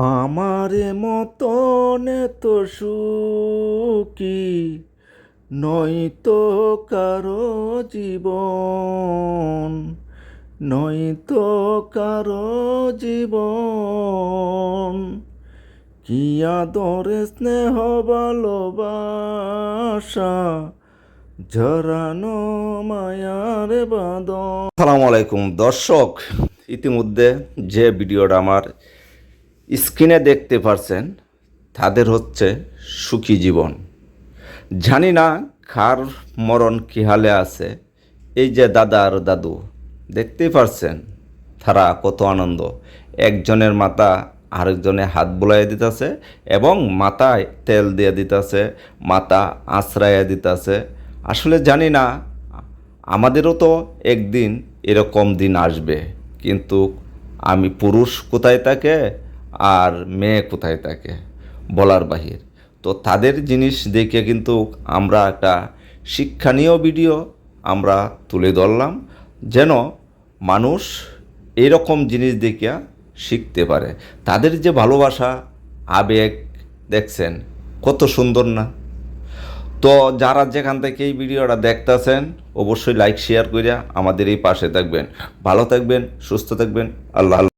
আমারে মতন এত সুখী নয়তো কারো জীবন, নয়তো কারো জীবন। কি আদরে স্নেহ ভালোবাসা ঝরানো মায়ার বাঁধন। আসসালামু আলাইকুম দর্শক, ইতিমধ্যে যে ভিডিওটা আমার স্ক্রিনে দেখতে পারছেন তাদের হচ্ছে সুখী জীবন। জানি না কার মরণ কী হালে আছে। এই যে দাদা আর দাদু দেখতেই পারছেন, তারা কত আনন্দ। একজনের মাথা আরেকজনে হাত বুলাইয়া দিতেছে এবং মাথায় তেল দিয়ে দিতেছে, মাথা আঁচড়াইয়া দিতেছে। আসলে জানি না, আমাদেরও তো একদিন এরকম দিন আসবে, কিন্তু আমি পুরুষ কোথায় থাকে আর মেয়ে কোথায় থাকে বলার বাহির। তো তাদের জিনিস দেখে কিন্তু আমরা একটা শিক্ষণীয় ভিডিও আমরা তুলে ধরলাম, যেন মানুষ এরকম জিনিস দেখিয়া শিখতে পারে। তাদের যে ভালোবাসা, আবেগ দেখছেন কত সুন্দর না? তো যারা যেখান থেকে এই ভিডিওটা দেখতেছেন অবশ্যই লাইক শেয়ার করিয়া আমাদের এই পাশে থাকবেন। ভালো থাকবেন, সুস্থ থাকবেন। আল্লাহ।